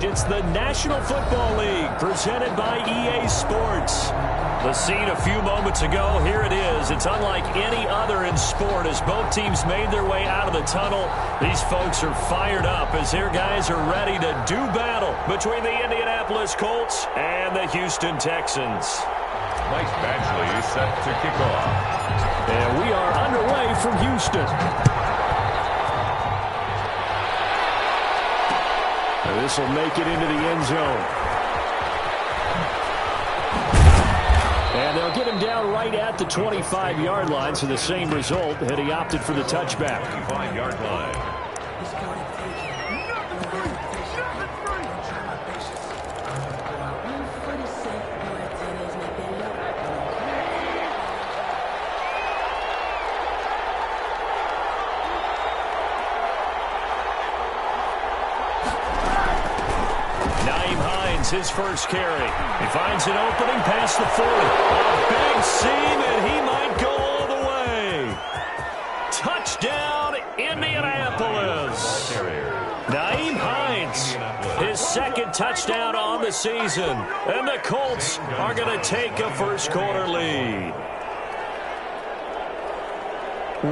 It's the National Football League presented by EA Sports. The scene a few moments ago, here it is. It's unlike any other in sport as both teams made their way out of the tunnel. These folks are fired up as their guys are ready to do battle between the Indianapolis Colts and the Houston Texans. Mike Badgley is set to kick off. And we are underway from Houston. And this will make it into the end zone. And they'll get him down right at the 25-yard line, so the same result had he opted for the touchback. 25-yard line. His first carry. He finds an opening past the 40. A big seam, and he might go all the way. Touchdown, Indianapolis. Nyheim Hines, his second touchdown on the season. And the Colts are going to take a first-quarter lead.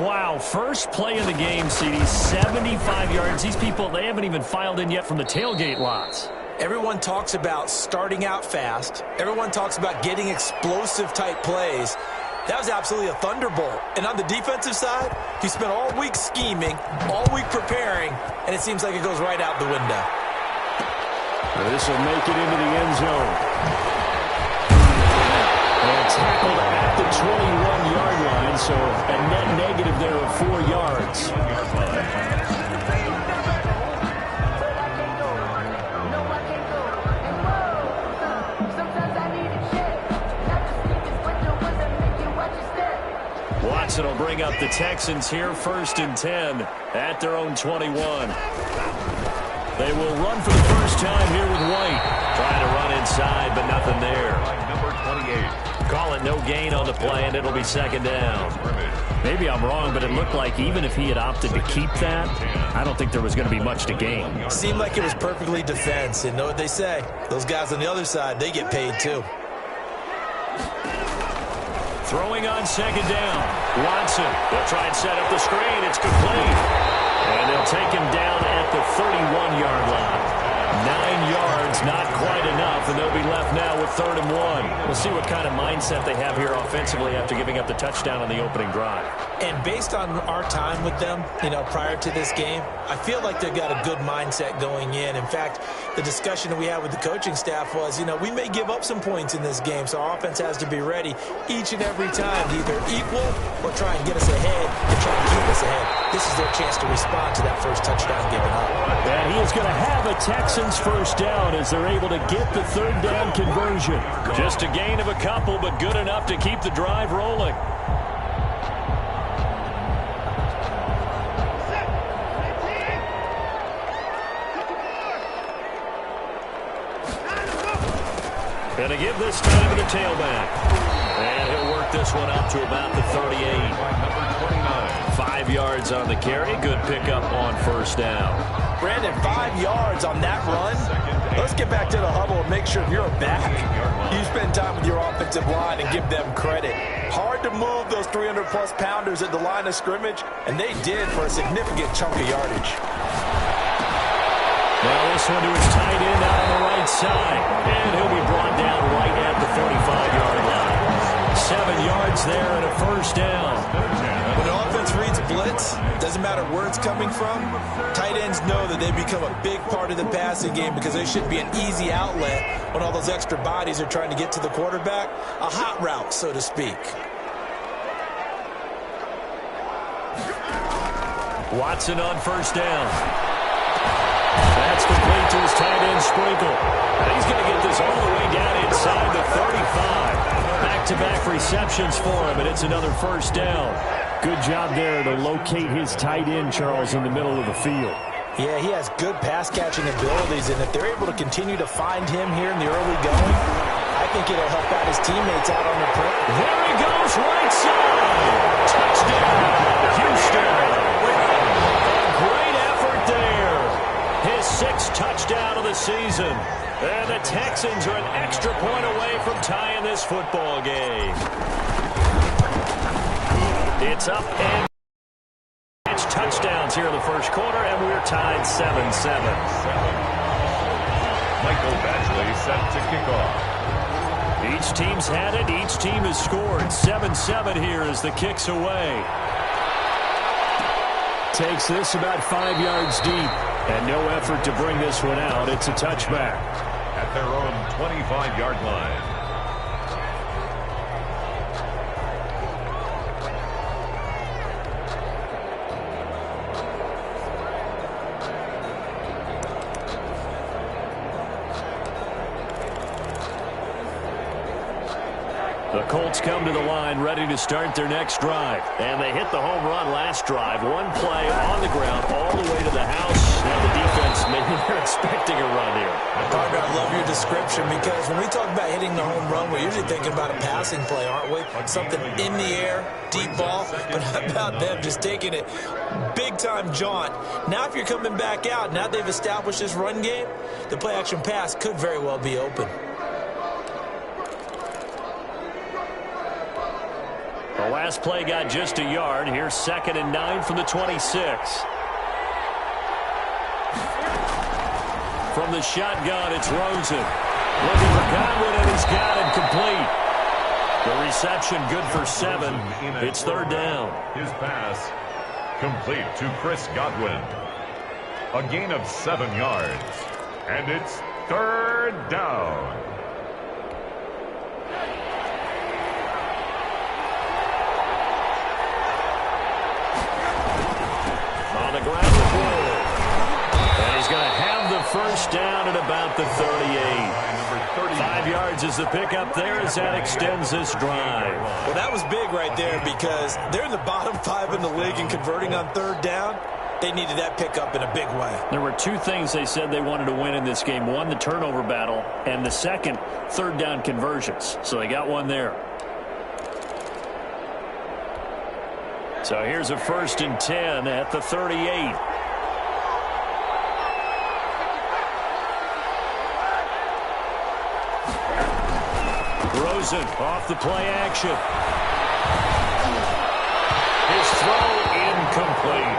Wow, first play of the game, CD, 75 yards. These people, they haven't even filed in yet from the tailgate lots. Everyone talks about starting out fast. Everyone talks about getting explosive-type plays. That was absolutely a thunderbolt. And on the defensive side, he spent all week scheming, all week preparing, and it seems like it goes right out the window. This will make it into the end zone. And tackled at the 21-yard line, so a net negative there of 4 yards. Watson will bring up the Texans here, 1st and 10 at their own 21. They will run for the first time here with White. Trying to run inside, but nothing there. Number 28. Call it no gain on the play, and it'll be 2nd down. Maybe I'm wrong, but it looked like even if he had opted to keep that, I don't think there was going to be much to gain. Seemed like it was perfectly defense. And know what they say? Those guys on the other side, they get paid too. Throwing on 2nd down. Watson, they'll try and set up the screen. It's complete. And they'll take him down at the 31-yard line. 9 yards, not quite enough, and they'll be left now with 3rd and 1. We'll see what kind of mindset they have here offensively after giving up the touchdown on the opening drive. And based on our time with them, prior to this game, I feel like they've got a good mindset going in. In fact, the discussion that we had with the coaching staff was, we may give up some points in this game, so our offense has to be ready each and every time to either equal or try and get us ahead and try and keep us ahead. This is their chance to respond to that first touchdown given up. And he is going to have a Texans first down as they're able to get the 3rd down conversion. Just a gain of a couple, but good enough to keep the drive rolling. Going to give this time to the tailback. And he'll work this one up to about the 38. 5 yards on the carry. Good pickup on 1st down. Brandon, 5 yards on that run. Let's get back to the huddle and make sure you're back. You spend time with your offensive line and give them credit. Hard to move those 300-plus pounders at the line of scrimmage, and they did for a significant chunk of yardage. Now this one to his tight end out on the right side. And he'll be brought down right at the 45-yard line. 7 yards there and a 1st down. When the offense reads blitz, doesn't matter where it's coming from, tight ends know that they become a big part of the passing game because they should be an easy outlet when all those extra bodies are trying to get to the quarterback. A hot route, so to speak. Watson on 1st down. That's complete to his tight end Sprinkle. And he's going to get this all the way down inside the 35. Back-to-back receptions for him, and it's another 1st down. Good job there to locate his tight end, Charles, in the middle of the field. Yeah, he has good pass-catching abilities, and if they're able to continue to find him here in the early going, I think it'll help out his teammates out on the print. There he goes, right side. Touchdown, Houston. A great effort there. His 6th touchdown of the season. And the Texans are an extra point away from tying this football game. It's up and touchdowns here in the first quarter, and we're tied 7-7. Michael Badgley set to kick off. Each team's had it. Each team has scored. 7-7 here as the kick's away. Takes this about 5 yards deep, and no effort to bring this one out. It's a touchback. At their own 25-yard line. The Colts come to the line ready to start their next drive. And they hit the home run last drive. One play on the ground all the way to the house. Now the defense, maybe they're expecting a run here. Parker, I love your description because when we talk about hitting the home run, we're usually thinking about a passing play, aren't we? Something in the air, deep ball. But how about them just taking it big-time jaunt? Now if you're coming back out, now they've established this run game, the play-action pass could very well be open. The last play got just a yard. Here's 2nd and 9 from the 26. From the shotgun, it's Rosen. Looking for Godwin, and he's got it complete. The reception good for 7. It's 3rd down. His pass complete to Chris Godwin. A gain of 7 yards. And it's 3rd down. On the ground with Wood. And he's going to have the first down at about the 38. 5 yards is the pickup there as that extends this drive. Well, that was big right there because they're in the bottom 5 in the league in converting on 3rd down. They needed that pickup in a big way. There were 2 things they said they wanted to win in this game. One, the turnover battle, and the second, 3rd down conversions. So they got one there. So here's a 1st and 10 at the 38. Rosen off the play action. His throw incomplete.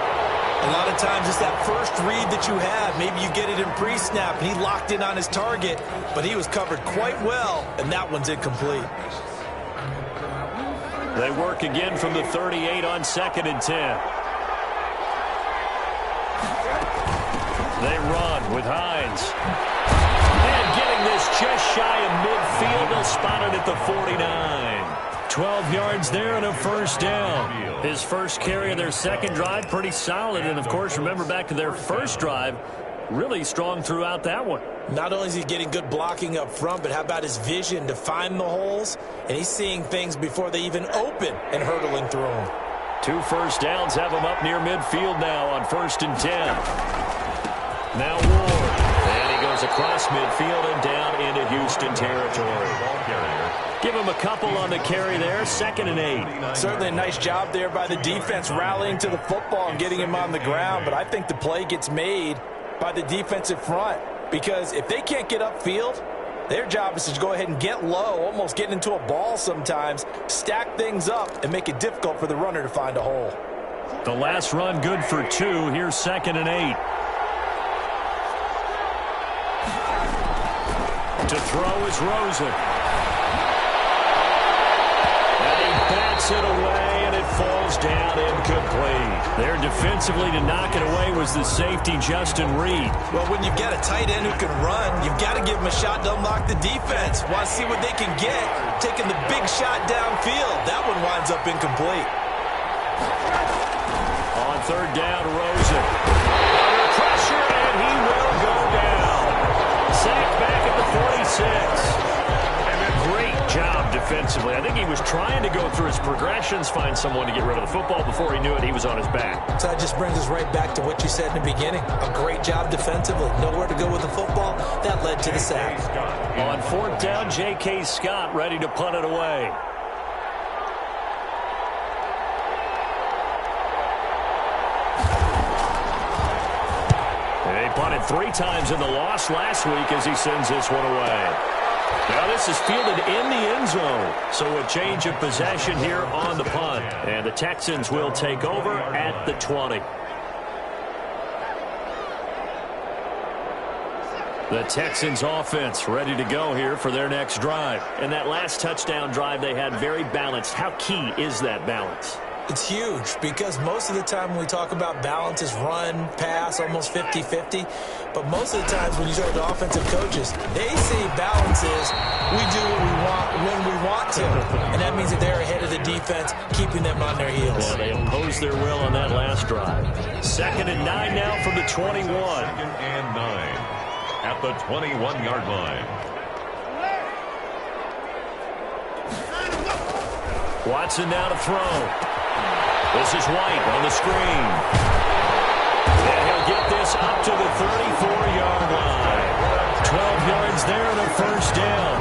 A lot of times it's that first read that you have. Maybe you get it in pre-snap, and he locked in on his target, but he was covered quite well, and that one's incomplete. They work again from the 38 on 2nd and 10. They run with Hines. And getting this just shy of midfield, they'll spot it at the 49. 12 yards there and a 1st down. His first carry of their 2nd drive, pretty solid. And, of course, remember back to their 1st drive, really strong throughout that one. Not only is he getting good blocking up front, but how about his vision to find the holes? And he's seeing things before they even open and hurtling through them. 2 first downs have him up near midfield now on 1st and 10. Now Ward. And he goes across midfield and down into Houston territory. Give him a couple on the carry there. 2nd and 8. Certainly a nice job there by the defense rallying to the football and getting him on the ground. But I think the play gets made by the defensive front. Because if they can't get upfield, their job is to go ahead and get low, almost get into a ball sometimes, stack things up, and make it difficult for the runner to find a hole. The last run good for 2. Here's 2nd and 8. To throw is Rosen. And he bats it away, and it falls down incomplete. There defensively to knock it away was the safety, Justin Reed. Well, when you've got a tight end who can run, you've got to give him a shot to unlock the defense. Want to see what they can get. Taking the big shot downfield. That one winds up incomplete. On 3rd down, Rosen. Under pressure, and he will go down. Sacked back at the 46. Great job defensively. I think he was trying to go through his progressions, find someone to get rid of the football. Before he knew it, he was on his back. So that just brings us right back to what you said in the beginning. A great job defensively. Nowhere to go with the football. That led to the sack. On 4th down, J.K. Scott ready to punt it away. They punted 3 times in the loss last week as he sends this one away. Now this is fielded in the end zone, so a change of possession here on the punt. And the Texans will take over at the 20. The Texans offense ready to go here for their next drive. And that last touchdown drive they had very balanced. How key is that balance? It's huge because most of the time when we talk about balance is run, pass, almost 50-50. But most of the times when you talk to offensive coaches, they say balance is we do what we want when we want to. And that means that they're ahead of the defense, keeping them on their heels. Yeah, they imposed their will on that last drive. 2nd and 9 now from the 21. 2nd and 9 at the 21-yard line. Watson now to throw. This is White on the screen. And he'll get this up to the 34-yard line. 12 yards there and a first down.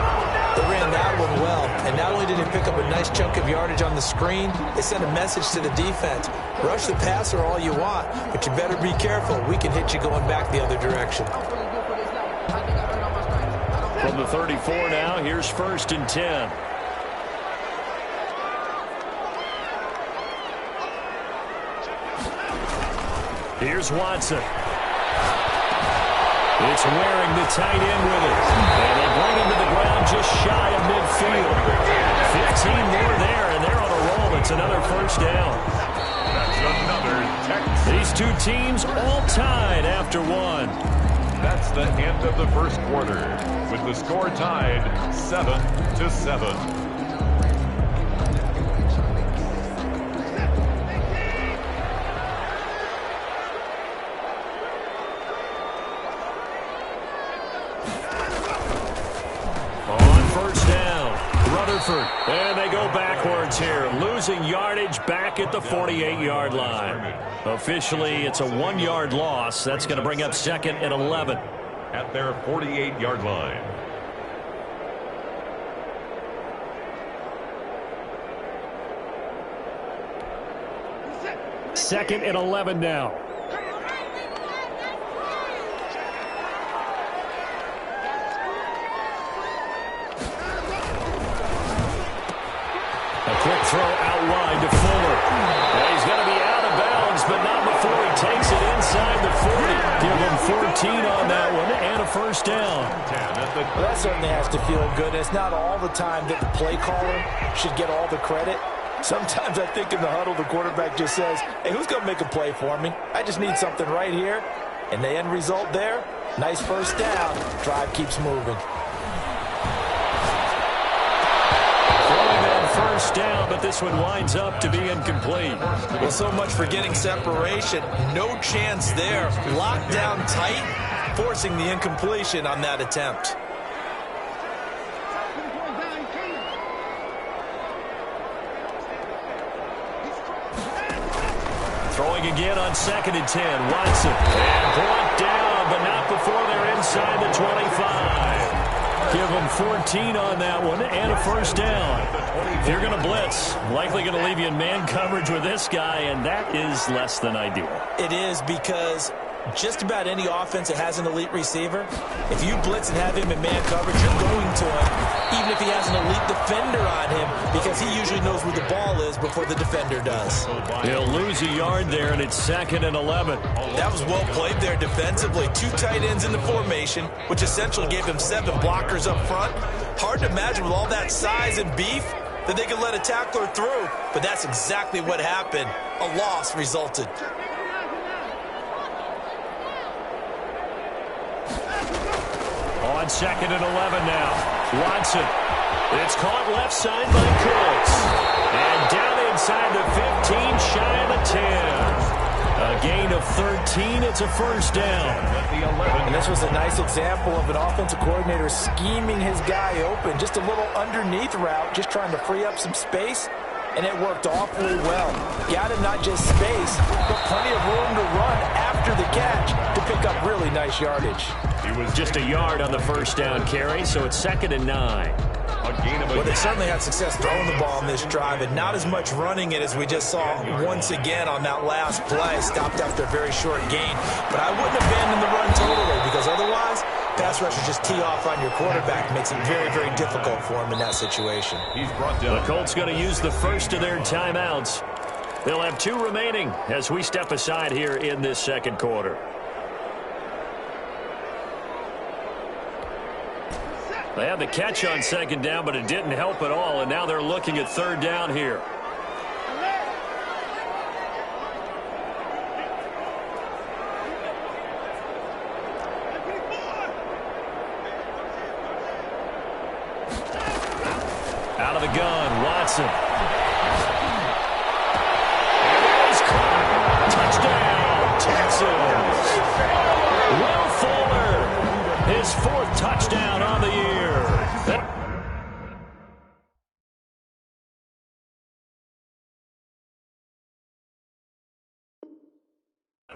They ran that one well, and not only did they pick up a nice chunk of yardage on the screen, they sent a message to the defense. Rush the passer all you want, but you better be careful. We can hit you going back the other direction. From the 34 now, here's 1st and 10. Here's Watson. It's wearing the tight end with it. And they bring him to the ground just shy of midfield. 15 more there, and they're on a roll. It's another first down. That's another Texans. These two teams all tied after one. That's the end of the first quarter, with the score tied 7-7. And they go backwards here, losing yardage back at the 48-yard line. Officially, it's a 1-yard loss. That's going to bring up 2nd and 11. At their 48-yard line. Second and 11 now. Quick throw out wide to Fuller. And he's going to be out of bounds, but not before he takes it inside the 40. Give him 14 on that one and a first down. Well, that certainly has to feel good. It's not all the time that the play caller should get all the credit. Sometimes I think in the huddle, the quarterback just says, hey, who's going to make a play for me? I just need something right here. And the end result there, nice first down. Drive keeps moving. First down, but this one winds up to be incomplete. Well, so much for getting separation. No chance there. Locked down tight, forcing the incompletion on that attempt. Throwing again on 2nd and 10. Watson. And brought down, but not before they're inside the 25. Give them 14 on that one and a first down. If you're going to blitz, likely going to leave you in man coverage with this guy, and that is less than ideal. It is because just about any offense that has an elite receiver, if you blitz and have him in man coverage, you're going to him, even if he has an elite defender on him, because he usually knows where the ball is before the defender does. He'll lose a yard there, and it's 2nd and 11. That was well played there defensively. 2 tight ends in the formation, which essentially gave him 7 blockers up front. Hard to imagine with all that size and beef that they could let a tackler through, but that's exactly what happened. A loss resulted. On 2nd and 11 now. Watson. It's caught left side by Colts. And down inside the 15, shy of the 10. A gain of 13. It's a first down. And this was a nice example of an offensive coordinator scheming his guy open. Just a little underneath route, just trying to free up some space. And it worked awfully well. Got him not just space, but plenty of room to run after the catch to pick up really nice yardage. He was just a yard on the first down carry, so it's 2nd and 9. Well, they certainly had success throwing the ball on this drive and not as much running it as we just saw once again on that last play. Stopped after a very short gain. But I wouldn't abandon the run totally because otherwise pass rushers just tee off on your quarterback. Makes it very, very difficult for him in that situation. He's brought down. The Colts going to use the first of their timeouts. They'll have 2 remaining as we step aside here in this second quarter. They had the catch on second down, but it didn't help at all, and now they're looking at third down here. Out of the gun, Watson. Touchdown, Texans. Will Fuller, his 4th touchdown on the year.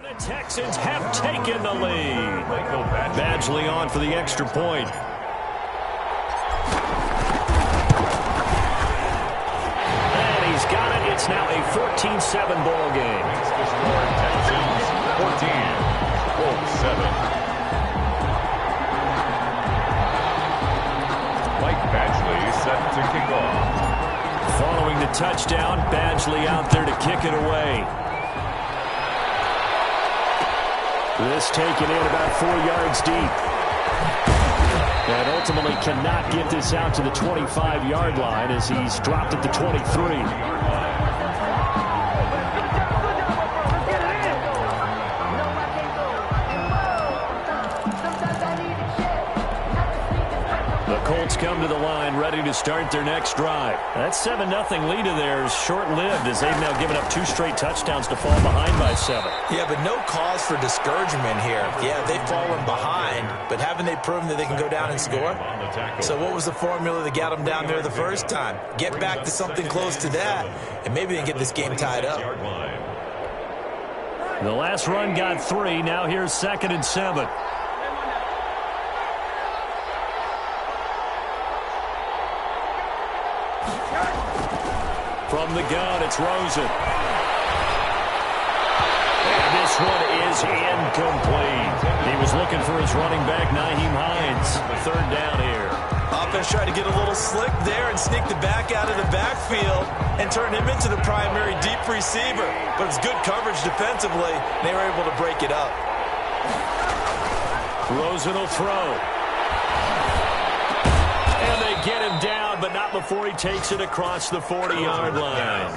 The Texans have taken the lead. Badgley on for the extra point. And he's got it. It's now a 14-7 ball game. Ps4 Texans 14, Colts 7. Mike Badgley set to kick off. Following the touchdown, Badgley out there to kick it away. This taken in about 4 yards deep. And ultimately cannot get this out to the 25-yard line as he's dropped at the 23. Colts come to the line ready to start their next drive. That 7-0 lead of theirs short-lived as they've now given up 2 straight touchdowns to fall behind by 7. Yeah, but no cause for discouragement here. Yeah, they've fallen behind, but haven't they proven that they can go down and score? So what was the formula that got them down there the first time? Get back to something close to that, and maybe they can get this game tied up. The last run got 3. Now here's 2nd and 7. From the gun, it's Rosen. And this one is incomplete. He was looking for his running back, Nyheim Hines. 3rd down here. Offense tried to get a little slick there and sneak the back out of the backfield and turn him into the primary deep receiver. But it's good coverage defensively. They were able to break it up. Rosen will throw. And they get him down, but not before he takes it across the 40-yard line.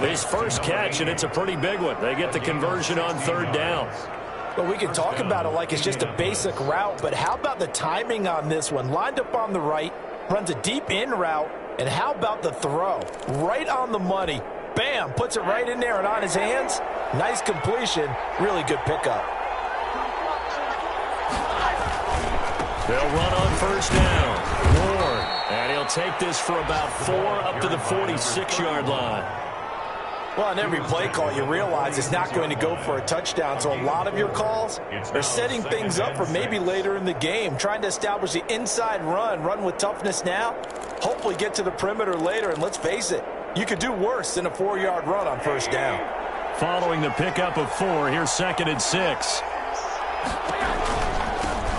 His first catch, and it's a pretty big one. They get the conversion on 3rd down. Well, we can talk about it like it's just a basic route, but how about the timing on this one? Lined up on the right, runs a deep in route, and how about the throw? Right on the money. Bam, puts it right in there and on his hands. Nice completion, really good pickup. They'll run on 1st down. Ward, and he'll take this for about 4 up to the 46-yard line. Well, on every play call, you realize it's not going to go for a touchdown. So a lot of your calls are setting things up for maybe later in the game, trying to establish the inside run with toughness now, hopefully get to the perimeter later. And let's face it, you could do worse than a 4-yard run on 1st down. Following the pickup of 4, here's 2nd and 6.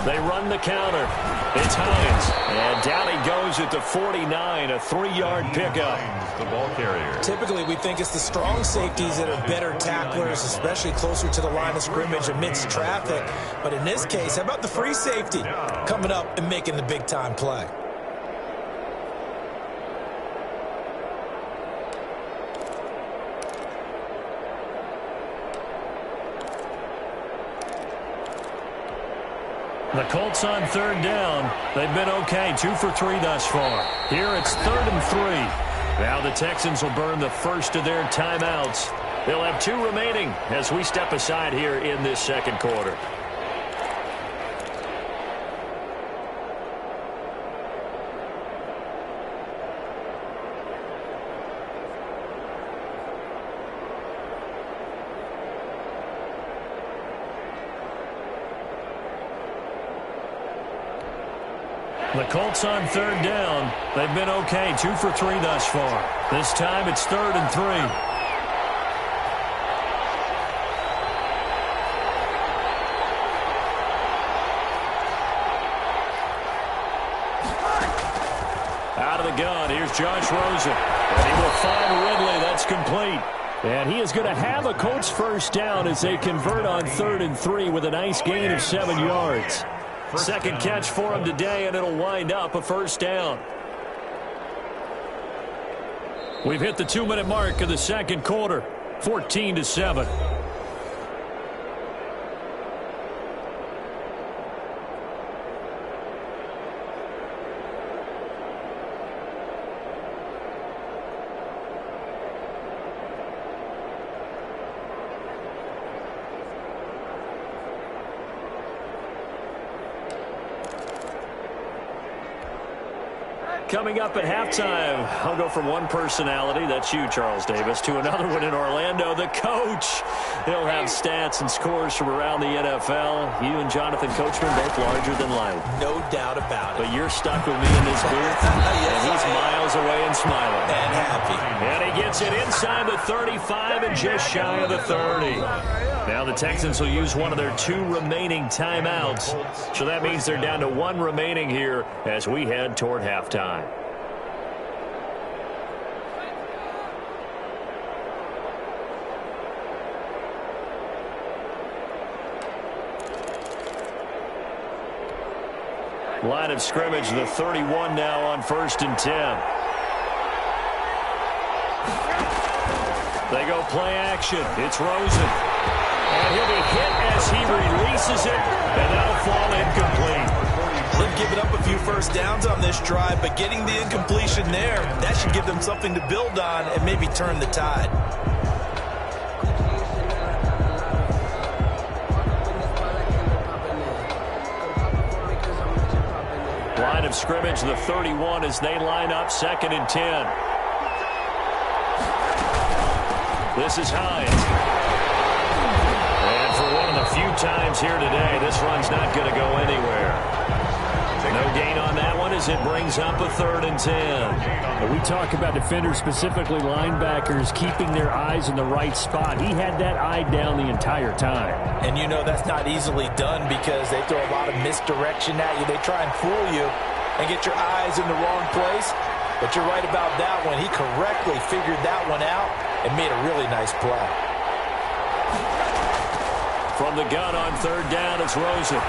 They run the counter. It's Hines. And down he goes at the 49, a 3-yard pickup. The ball carrier. Typically, we think it's the strong safeties that are better tacklers, especially closer to the line of scrimmage amidst traffic. But in this case, how about the free safety coming up and making the big-time play? The Colts on 3rd down. They've been okay, 2 for 3 thus far. Here it's 3rd and 3. Now the Texans will burn the first of their timeouts. They'll have 2 remaining as we step aside here in this second quarter. The Colts on third down. They've been okay, 2 for 3 thus far. This time it's 3rd and 3. Out of the gun, here's Josh Rosen. And he will find Ridley. That's complete. And he is going to have a Colts first down as they convert on 3rd and 3 with a nice gain of 7 yards. Second catch for him today, and it'll wind up a first down. We've hit the 2-minute mark of the second quarter, 14-7. Coming up at halftime, I'll go from one personality, that's you, Charles Davis, to another one in Orlando, the coach. He'll have stats and scores from around the NFL. You and Jonathan Coachman both larger than life. No doubt about it. But you're stuck with me in this booth, and he's miles away and smiling. And happy. And he gets it inside the 35 and just shy of the 30. Now the Texans will use one of their 2 remaining timeouts. So that means they're down to 1 remaining here as we head toward halftime. Line of scrimmage, the 31 now on 1st and 10. They go play action. It's Rosen. And he'll be hit as he releases it, and that'll fall incomplete. They've given up a few first downs on this drive, but getting the incompletion there, that should give them something to build on and maybe turn the tide. Line of scrimmage, the 31 as they line up 2nd and 10. This is Hines. And for one of the few times here today, this run's not going to go anywhere. No gain on that one as it brings up a 3rd and 10. We talk about defenders, specifically linebackers, keeping their eyes in the right spot. He had that eye down the entire time. And you know that's not easily done because they throw a lot of misdirection at you. They try and fool you and get your eyes in the wrong place. But you're right about that one. He correctly figured that one out and made a really nice play. From the gun on 3rd down, it's Rosen.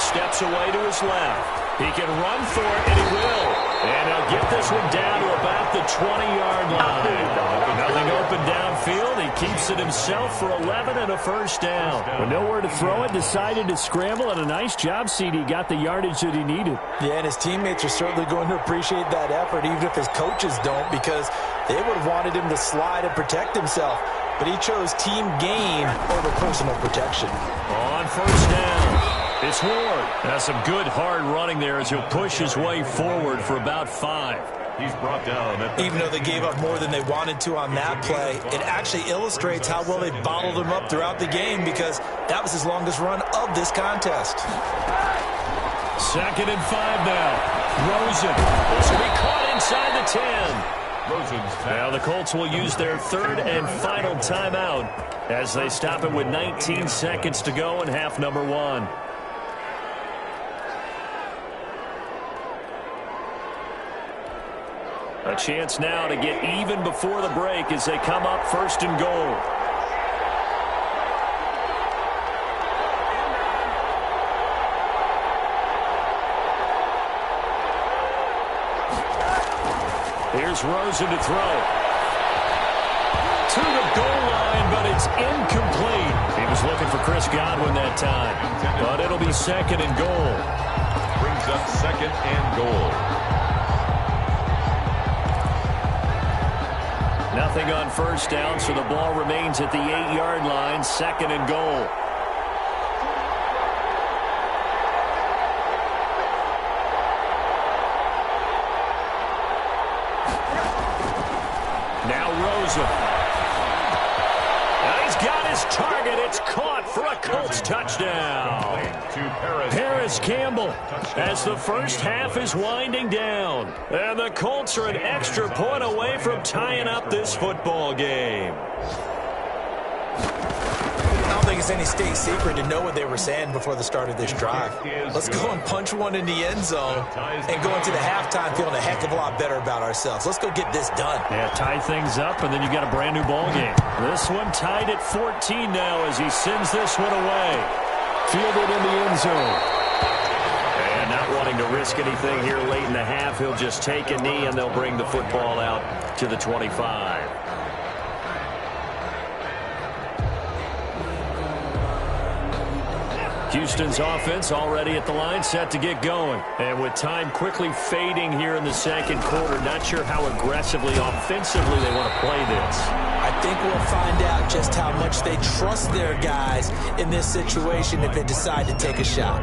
Steps away to his left. He can run for it, and he will. And he'll get this one down to about the 20-yard line. Nothing open downfield. He keeps it himself for 11 and a first down. With nowhere to throw it, decided to scramble, and a nice job, CD. Got the yardage that he needed. Yeah, and his teammates are certainly going to appreciate that effort, even if his coaches don't, because they would have wanted him to slide and protect himself. But he chose team gain over personal protection. On 1st down. It's Ward. That's some good hard running there as he'll push his way forward for about 5. He's brought down. Even though they gave up more than they wanted to on that play, it actually illustrates how well they bottled him up throughout the game because that was his longest run of this contest. 2nd and 5 now. Rosen. This will be caught inside the 10. Now the Colts will use their 3rd and final timeout as they stop it with 19 seconds to go in half number 1. A chance now to get even before the break as they come up 1st and goal. Here's Rosen to throw. To the goal line, but it's incomplete. He was looking for Chris Godwin that time. But it'll be 2nd and goal. Brings up 2nd and goal. Nothing on 1st down, so the ball remains at the 8-yard line, 2nd and goal. Now Rosen. Now he's got his target. It's caught for a Colts touchdown. Paris Campbell as the first half is winding down. And the Colts are an extra point away from tying up this football game. I don't think it's any state secret to know what they were saying before the start of this drive. Let's go and punch one in the end zone and go into the halftime feeling a heck of a lot better about ourselves. Let's go get this done. Yeah, tie things up, and then you got a brand new ball game. This one tied at 14 now as he sends this one away. Fielded in the end zone. And not wanting to risk anything here late in the half, he'll just take a knee, and they'll bring the football out to the 25. Houston's offense already at the line, set to get going. And with time quickly fading here in the second quarter, not sure how aggressively, offensively they want to play this. I think we'll find out just how much they trust their guys in this situation if they decide to take a shot.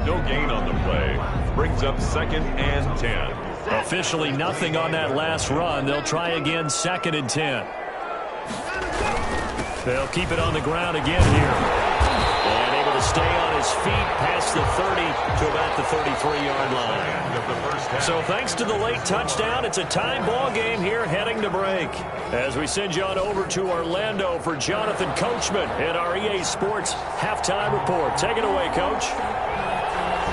No gain on the play. Brings up 2nd and 10. Officially nothing on that last run. They'll try again 2nd and 10. They'll keep it on the ground again here. And able to stay on his feet past the 30 to about the 33-yard line. So thanks to the late touchdown, it's a tie ball game here heading to break. As we send you on over to Orlando for Jonathan Coachman in our EA Sports Halftime Report. Take it away, Coach.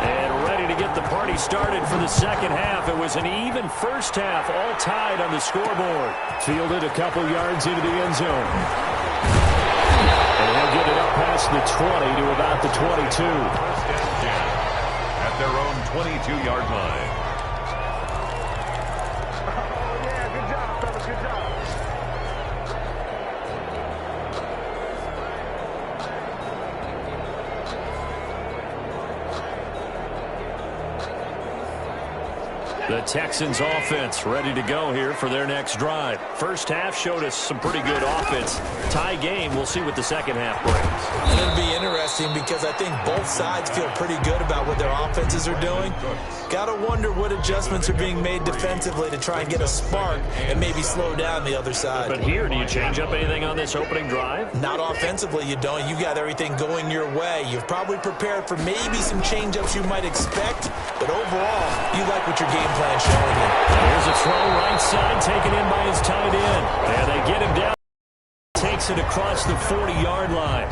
And ready to get the party started for the second half. It was an even first half, all tied on the scoreboard. Fielded a couple yards into the end zone. And he'll get it up past the 20 to about the 22. At their own 22-yard line. The Texans offense ready to go here for their next drive. First half showed us some pretty good offense. Tie game. We'll see what the second half brings. It'll be interesting because I think both sides feel pretty good about what their offenses are doing. Got to wonder what adjustments are being made defensively to try and get a spark and maybe slow down the other side. But here, do you change up anything on this opening drive? Not offensively, you don't. You got everything going your way. You've probably prepared for maybe some change-ups you might expect, but overall, you like what your game plan is showing you. Here's a throw right side taken in by his tight end. And they get him down. Takes it across the 40-yard line.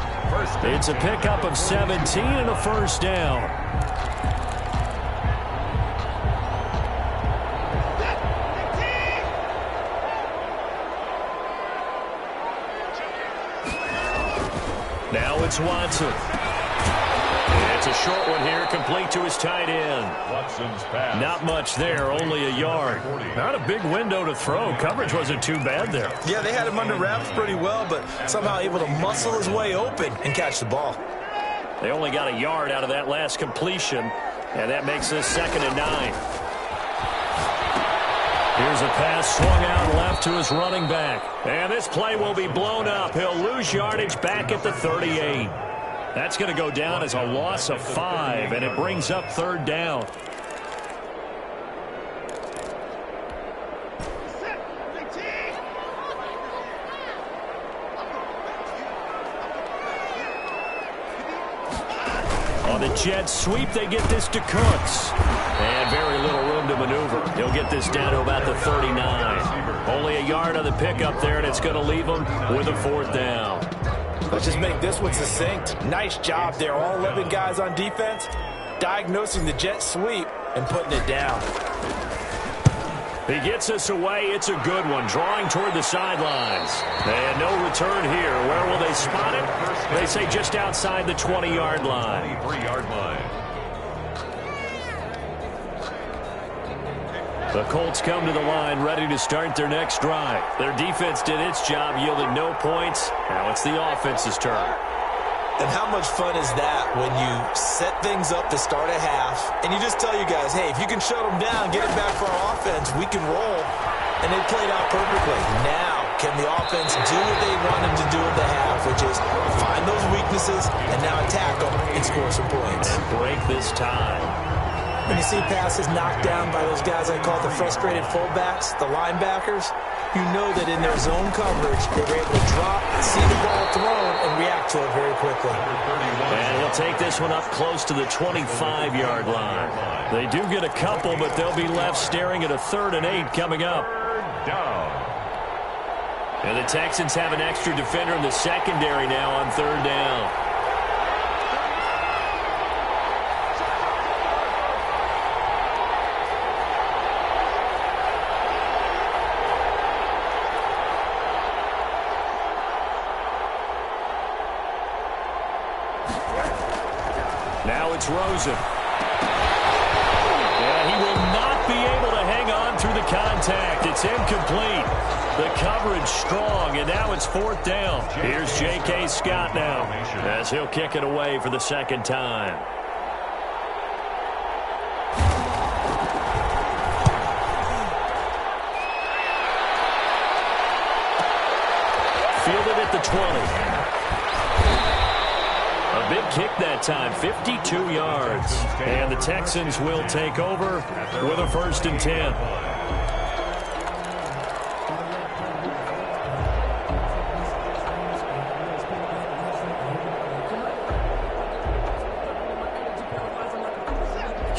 It's a pickup of 17 and a first down. Now it's Watson. It's a short one here, complete to his tight end. Watson's pass. Not much there, only a yard. Not a big window to throw. Coverage wasn't too bad there. Yeah, they had him under wraps pretty well, but somehow able to muscle his way open and catch the ball. They only got a yard out of that last completion, and that makes this 2nd and 9. Here's a pass swung out left to his running back. And this play will be blown up. He'll lose yardage back at the 38. That's going to go down as a loss of 5, and it brings up 3rd down. On the jet sweep, they get this to Cooks. And very little room to maneuver. He'll get this down to about the 39. Only a yard on the pickup there, and it's going to leave him with a 4th down. Let's just make this one succinct. Nice job there. All 11 guys on defense diagnosing the jet sweep and putting it down. He gets us away. It's a good one. Drawing toward the sidelines. And no return here. Where will they spot it? They say just outside the 20-yard line. 23-yard line. The Colts come to the line ready to start their next drive. Their defense did its job, yielded no points. Now it's the offense's turn. And how much fun is that when you set things up to start a half and you just tell you guys, hey, if you can shut them down, get it back for our offense, we can roll. And they played out perfectly. Now, can the offense do what they wanted to do at the half, which is find those weaknesses and now attack them and score some points. And break this tie. When you see passes knocked down by those guys I call the frustrated fullbacks, the linebackers, you know that in their zone coverage, they were able to drop, see the ball thrown, and react to it very quickly. And he'll take this one up close to the 25-yard line. They do get a couple, but they'll be left staring at a 3rd and 8 coming up. Down. And the Texans have an extra defender in the secondary now on 3rd down. Now it's Rosen. Yeah, he will not be able to hang on through the contact. It's incomplete. The coverage strong, and now it's 4th down. Here's J.K. Scott now as he'll kick it away for the 2nd time. Fielded at the 20. A big kick that time, 52 yards. And the Texans will take over with a 1st and 10.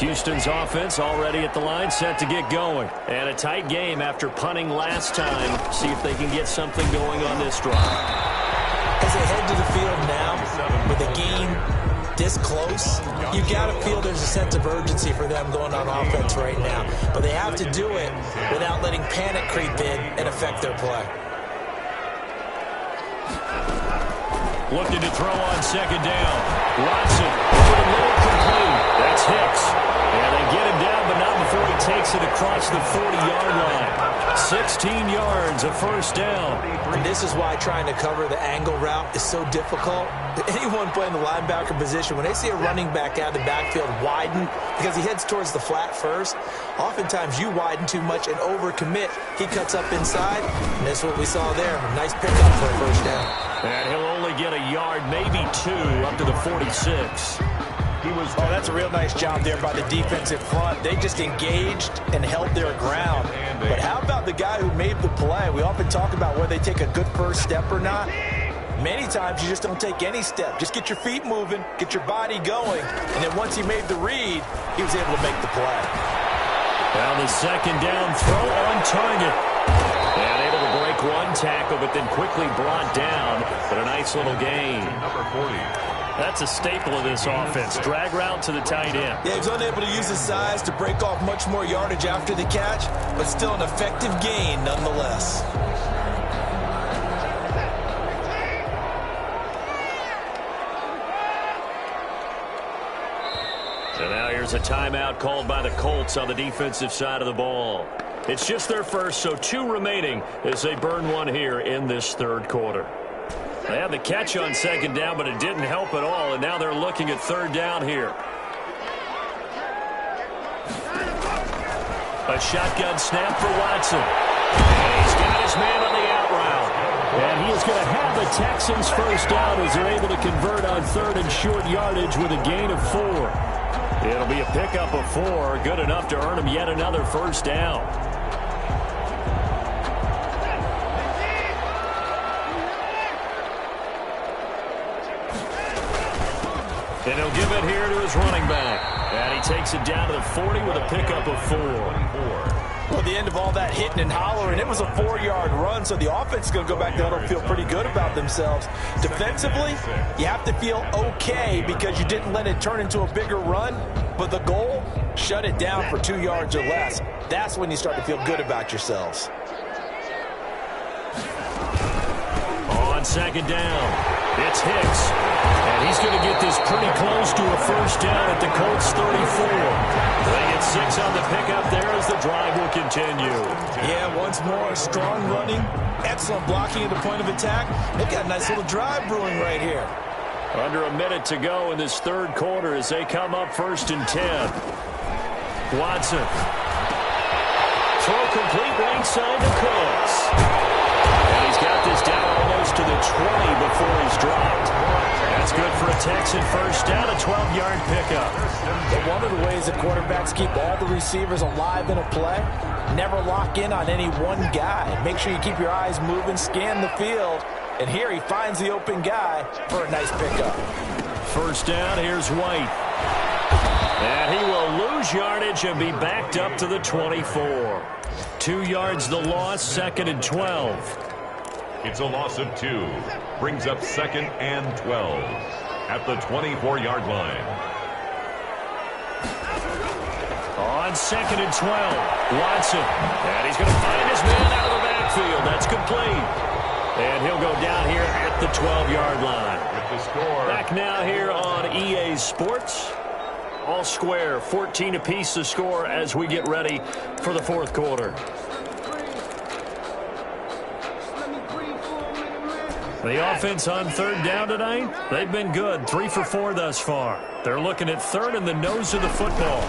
Houston's offense already at the line, set to get going. And a tight game after punting last time. See if they can get something going on this drive. As they head to the field now, with a game this close, you got to feel there's a sense of urgency for them going on offense right now. But they have to do it without letting panic creep in and affect their play. Looking to throw on 2nd down. Watson over the middle, complete. That's Hicks. And they get him down, but not before he takes it across the 40-yard line. 16 yards, a 1st down. And this is why trying to cover the angle route is so difficult. Anyone playing the linebacker position, when they see a running back out of the backfield widen, because he heads towards the flat first, oftentimes you widen too much and overcommit. He cuts up inside, and that's what we saw there. Nice pickup for a 1st down. And he'll only get a yard, maybe 2, up to the 46. Oh, that's a real nice job there by the defensive front. They just engaged and held their ground. But how about the guy who made the play? We often talk about whether they take a good first step or not. Many times you just don't take any step. Just get your feet moving, get your body going, and then once he made the read, he was able to make the play. Now the 2nd down throw on target. And able to break one tackle, but then quickly brought down. But a nice little gain. Number 40. That's a staple of this offense. Drag route to the tight end. Yeah, he was unable to use his size to break off much more yardage after the catch, but still an effective gain nonetheless. So now here's a timeout called by the Colts on the defensive side of the ball. It's just their first, so 2 remaining as they burn one here in this 3rd quarter. They had the catch on 2nd down, but it didn't help at all, and now they're looking at 3rd down here. A shotgun snap for Watson. And he's got his man on the out route. And he is going to have the Texans 1st down as they're able to convert on 3rd and short yardage with a gain of 4. It'll be a pickup of 4, good enough to earn him yet another 1st down. And he'll give it here to his running back. And he takes it down to the 40 with a pickup of 4. Well, the end of all that hitting and hollering, it was a 4-yard run, so the offense is going to go back there and feel pretty good about themselves. Defensively, you have to feel okay because you didn't let it turn into a bigger run, but the goal, shut it down for 2 yards or less. That's when you start to feel good about yourselves. On 2nd down, it's Hicks. And he's going to get this pretty close to a 1st down at the Colts 34. They get 6 on the pickup there as the drive will continue. Yeah, once more, strong running, excellent blocking at the point of attack. They've got a nice little drive brewing right here. Under a minute to go in this 3rd quarter as they come up 1st and 10. Watson. Throw complete right side to Cooks. And he's got this down almost to the before he's dropped. That's good for a Texan first down, a 12-yard pickup. But one of the ways the quarterbacks keep all the receivers alive in a play, never lock in on any one guy. Make sure you keep your eyes moving, scan the field, and here he finds the open guy for a nice pickup. First down, here's White. And he will lose yardage and be backed up to the 24. 2 yards the loss, 2nd and 12. It's a loss of 2. Brings up 2nd and 12 at the 24-yard line. On 2nd and 12, Watson. And he's going to find his man out of the backfield. That's complete. And he'll go down here at the 12-yard line. With the score. Back now here on EA Sports. All square, 14 apiece to score as we get ready for the fourth quarter. The offense on third down tonight, they've been good. 3 for 4 thus far. They're looking at third and the nose of the football.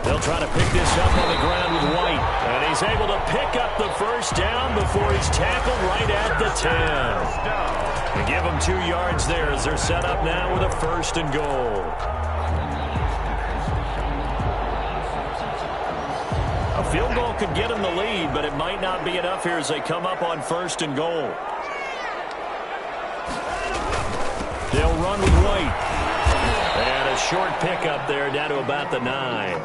They'll try to pick this up on the ground with White. And he's able to pick up the first down before he's tackled right at the 10. They give him 2 yards there as they're set up now with a 1st and goal. A field goal could get them the lead, but it might not be enough here as they come up on 1st and goal. They'll run with White. And a short pickup there down to about the 9.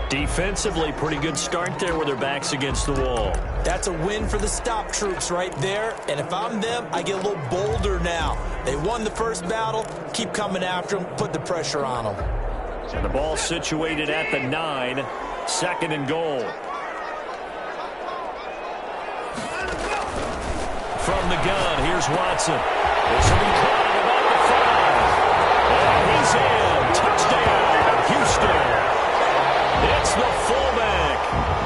Defensively, pretty good start there with their backs against the wall. That's a win for the stop troops right there. And if I'm them, I get a little bolder now. They won the first battle. Keep coming after them. Put the pressure on them. And the ball situated at the 9. 2nd and goal. From the gun, here's Watson. This will be caught about the 5. And he's in. Touchdown, Houston. It's the fullback.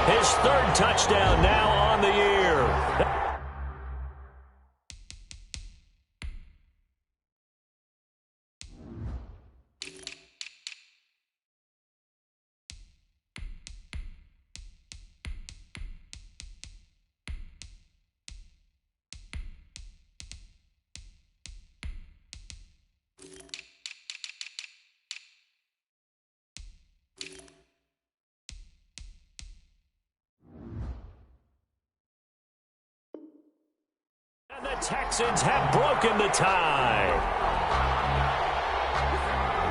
His 3rd touchdown now on the year. And the Texans have broken the tie.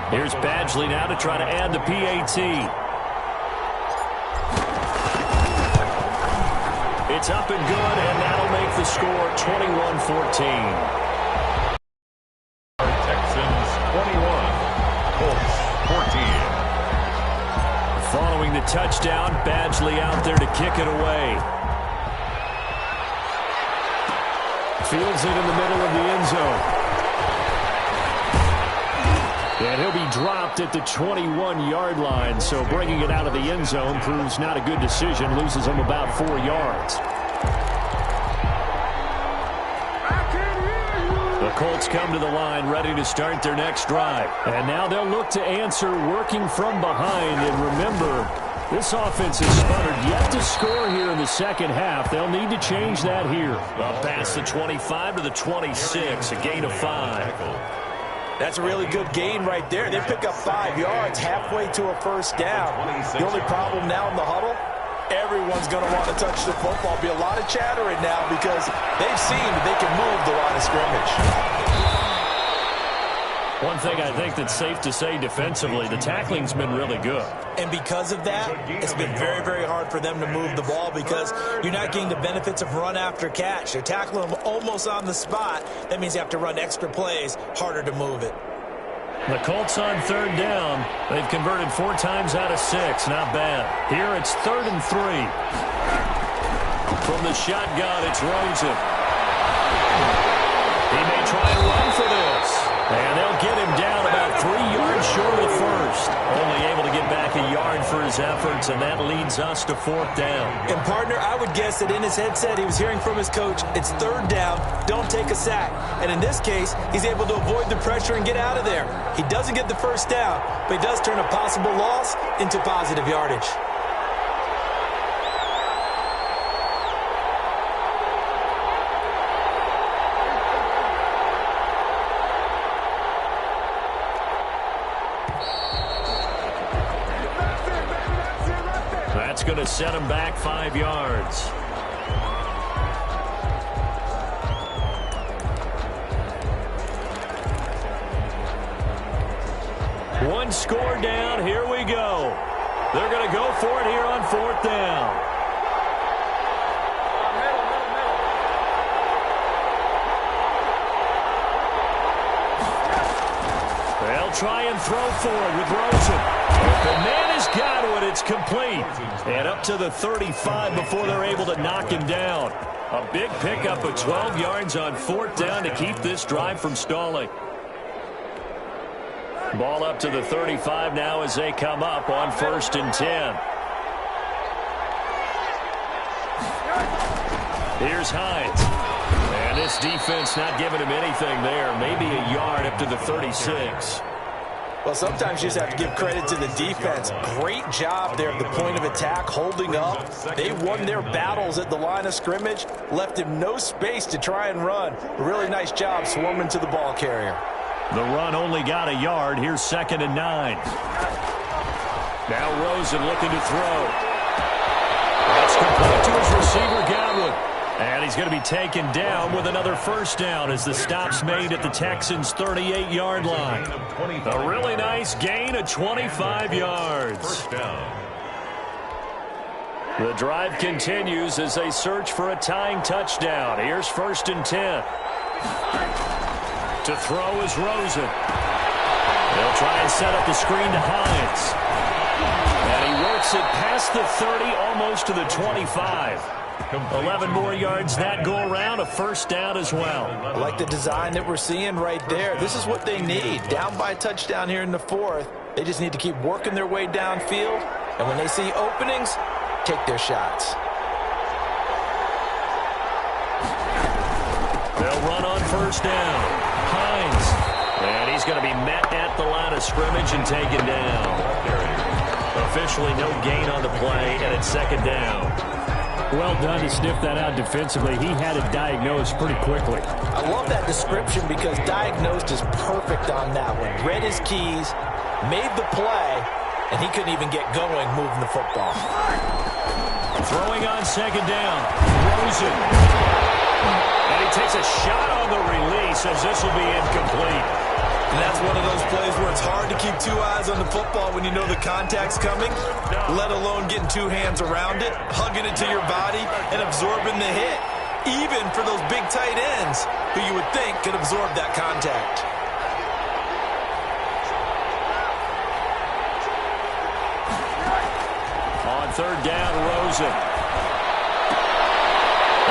Here's Badgley now to try to add the PAT. It's up and good, and that'll make the score 21-14. Texans 21, Colts 14. Following the touchdown, Badgley out there to kick it away. Fields it in the middle of the end zone. And he'll be dropped at the 21-yard line, so bringing it out of the end zone proves not a good decision. Loses him about 4 yards. The Colts come to the line ready to start their next drive. And now they'll look to answer working from behind. And remember, this offense has sputtered yet to score here in the second half. They'll need to change that here. Up past the 25 to the 26, a gain of 5. That's a really good gain right there. They pick up 5 yards halfway to a first down. The only problem now in the huddle, everyone's going to want to touch the football. Be a lot of chattering now because they've seen that they can move the line of scrimmage. One thing I think that's safe to say defensively, the tackling's been really good. And because of that, it's been very, very hard for them to move the ball because you're not getting the benefits of run after catch. They're tackling them almost on the spot. That means you have to run extra plays, harder to move it. The Colts on third down. They've converted 4 times out of 6. Not bad. Here it's 3rd and 3. From the shotgun, it's Rosen. He may try and run for this. And they'll get him down about 3 yards short of the first. Only able to get back a yard for his efforts, and that leads us to 4th down. And, partner, I would guess that in his headset he was hearing from his coach, it's 3rd down, don't take a sack. And in this case, he's able to avoid the pressure and get out of there. He doesn't get the first down, but he does turn a possible loss into positive yardage. to set him back 5 yards. One score down. Here we go. They're going to go for it here on 4th down. They'll try and throw forward with Rosen. The man has got to it. It's complete. And up to the 35 before they're able to knock him down. A big pickup of 12 yards on 4th down to keep this drive from stalling. Ball up to the 35 now as they come up on 1st and 10. Here's Hines. And this defense not giving him anything there. Maybe a yard up to the 36. Well, sometimes you just have to give credit to the defense. Great job there at the point of attack, holding up. They won their battles at the line of scrimmage, left him no space to try and run. A really nice job swarming to the ball carrier. The run only got a yard. Here's 2nd and 9. Now Rosen looking to throw. That's complete to his receiver, Godwin. And he's going to be taken down with another 1st down as the stop's made at the Texans' 38-yard line. A really nice gain of 25 yards. 1st down. The drive continues as they search for a tying touchdown. Here's 1st and 10. To throw is Rosen. They'll try and set up the screen to Hines. And he works it past the 30, almost to the 25. 11 more yards that go around, a 1st down as well. I like the design that we're seeing right there. This is what they need. Down by a touchdown here in the 4th. They just need to keep working their way downfield. And when they see openings, take their shots. They'll run on 1st down. Hines. And he's going to be met at the line of scrimmage and taken down. Officially no gain on the play, and it's 2nd down. Well done to sniff that out defensively. He had it diagnosed pretty quickly. I love that description because diagnosed is perfect on that one. Read his keys, made the play, and he couldn't even get going moving the football. Throwing on 2nd down. Rosen. And he takes a shot on the release as this will be incomplete. And that's one of those plays where it's hard to keep 2 eyes on the football when you know the contact's coming, let alone getting 2 hands around it, hugging it to your body, and absorbing the hit, even for those big tight ends who you would think could absorb that contact. On 3rd down, Rosen.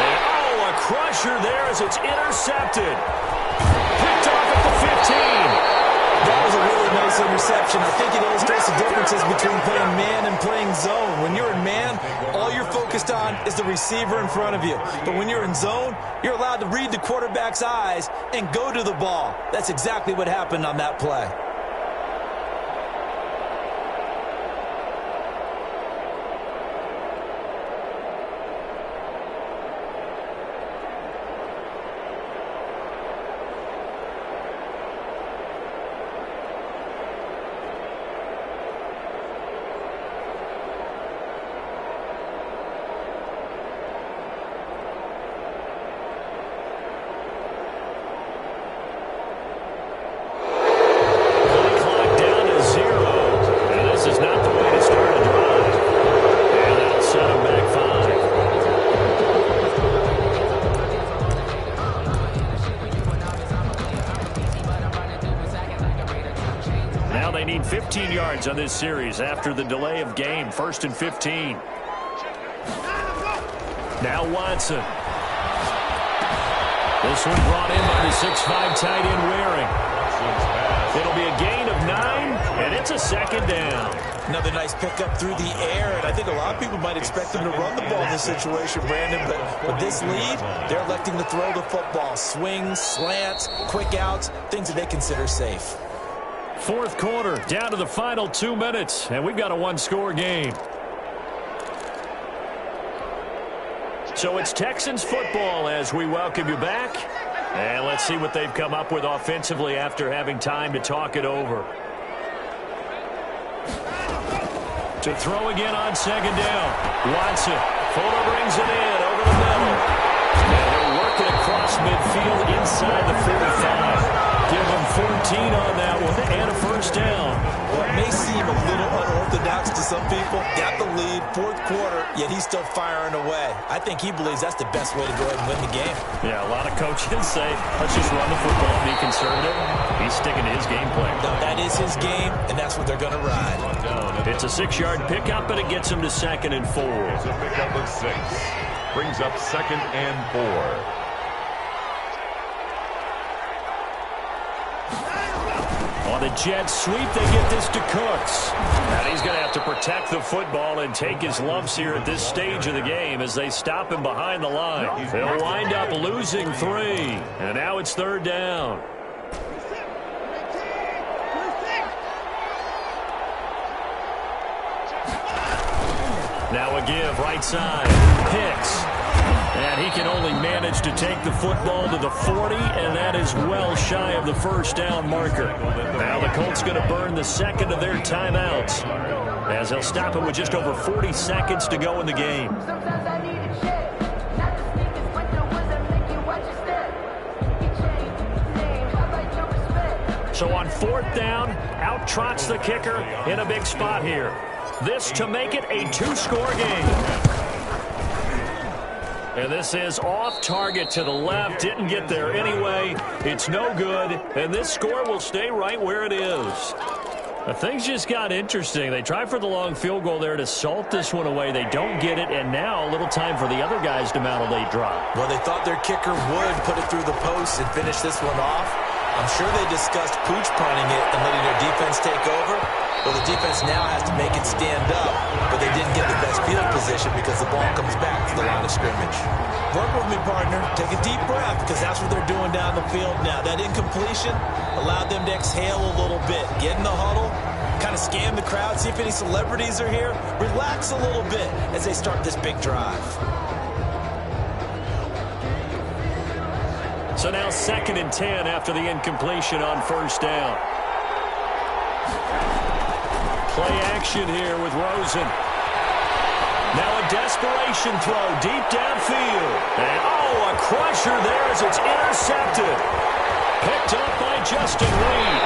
And, a crusher there as it's intercepted. Picked off at the 15. That was a really nice interception. I think it illustrates the differences between playing man and playing zone. When you're in man, all you're focused on is the receiver in front of you. But when you're in zone, you're allowed to read the quarterback's eyes and go to the ball. That's exactly what happened on that play. They need 15 yards on this series after the delay of game. 1st and 15. Now Watson. This one brought in by the 6'5" tight end Waring. It'll be a gain of 9, and it's a 2nd down. Another nice pickup through the air, and I think a lot of people might expect them to run the ball in this situation, Brandon, but with this lead, they're electing to throw the football. Swings, slants, quick outs, things that they consider safe. 4th quarter, down to the final 2 minutes, and we've got a 1-score game. So it's Texans football as we welcome you back. And let's see what they've come up with offensively after having time to talk it over. To throw again on second down. Watson. Fuller brings it in over the middle. And they'll work it across midfield inside the 45. Give them 14 on that one and a first down. Well, it may seem a little unorthodox to some people. Got the lead, fourth quarter, yet he's still firing away. I think he believes that's the best way to go ahead and win the game. Yeah, a lot of coaches say, let's just run the football and be conservative. He's sticking to his game plan. No, that is his game, and that's what they're going to ride. It's a 6-yard pickup, but it gets him to 2nd and 4. It's a pickup of 6. Brings up 2nd and 4. On the jet sweep, they get this to Cooks. And he's going to have to protect the football and take his lumps here at this stage of the game as they stop him behind the line. They'll wind up losing 3. And now it's 3rd down. Now a give, right side. Hicks. And he can only manage to take the football to the 40, and that is well shy of the first down marker. Now the Colts going to burn the second of their timeouts as they'll stop it with just over 40 seconds to go in the game. So on 4th down, out trots the kicker in a big spot here. This to make it a 2-score game. And this is off target to the left. Didn't get there anyway. It's no good. And this score will stay right where it is. Things just got interesting. They try for the long field goal there to salt this one away. They don't get it. And now a little time for the other guys to mount a late drop. Well, they thought their kicker would put it through the post and finish this one off. I'm sure they discussed pooch punting it and letting their defense take over. Well, the defense now has to make it stand up, but they didn't get the best field position because the ball comes back to the line of scrimmage. Work with me, partner. Take a deep breath because that's what they're doing down the field now. That incompletion allowed them to exhale a little bit. Get in the huddle, kind of scan the crowd, see if any celebrities are here. Relax a little bit as they start this big drive. So now 2nd and 10 after the incompletion on 1st down. Play action here with Rosen. Now a desperation throw deep downfield. And a crusher there as it's intercepted. Picked up by Justin Reed.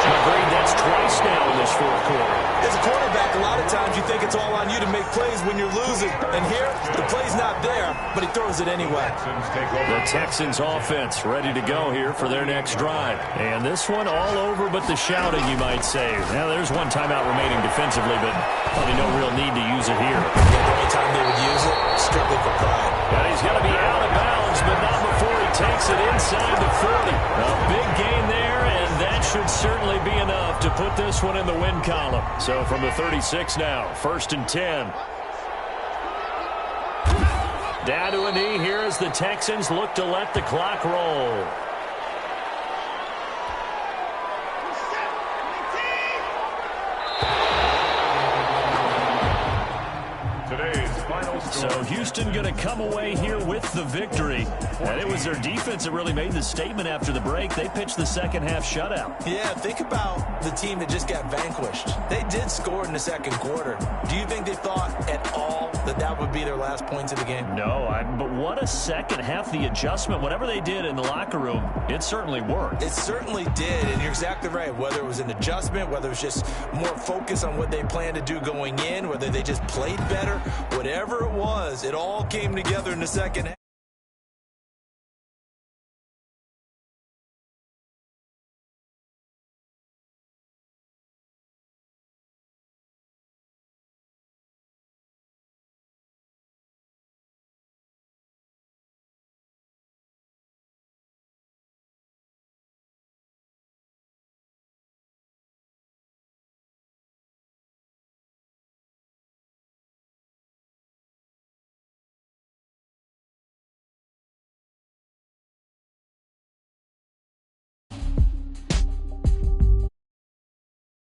Agreed, that's twice now in this 4th quarter. As a quarterback, a lot of times you think it's all on you to make plays when you're losing. And here, the play's not there, but he throws it anyway. The Texans offense ready to go here for their next drive. And this one all over but the shouting, you might say. Now, there's one timeout remaining defensively, but probably no real need to use it here. Yeah, the only time they would use it, strictly for pride. And he's going to be out of bounds, but not before he takes it inside the 40. A big gain there, and that should certainly be enough to put this one in the win column. So from the 36 now, 1st and 10. Down to a knee here as the Texans look to let the clock roll. So Houston going to come away here with the victory. And it was their defense that really made the statement after the break. They pitched the second half shutout. Yeah, think about the team that just got vanquished. They did score in the 2nd quarter. Do you think they thought at all that that would be their last points of the game? No, but what a second half. The adjustment, whatever they did in the locker room, it certainly worked. It certainly did, and you're exactly right. Whether it was an adjustment, whether it was just more focus on what they planned to do going in, whether they just played better, whatever it was, it all came together in the second half.